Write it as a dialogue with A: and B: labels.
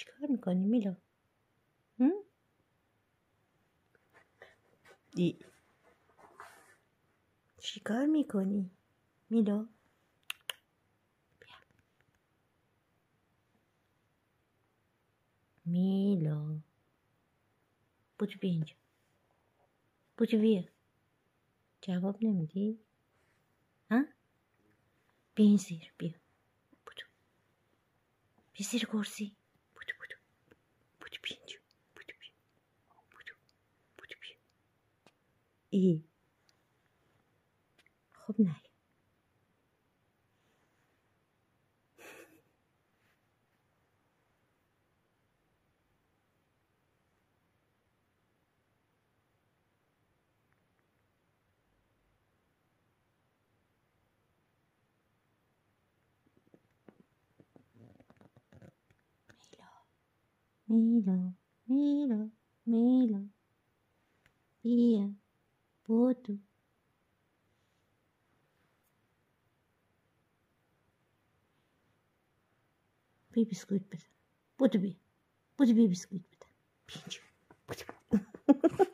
A: چیکار میکنی میلا؟ چیکار میکنی میلا؟ بیا میلا، بودو بیا اینجا، بودو بیا. جواب نمیدی؟ ها؟ بیا این زیر، بیا بودو، بیا زیر کرسی. بودو بودو بودو بیا اینجا، بودو بیا، بودو بودو بیا. ای خب نه. میلا میلا میلا بیا بودو. بیا بسکویت بدم. بودو بیا، بودو بیا بسکویت بدم. بیا اینجا، بودو.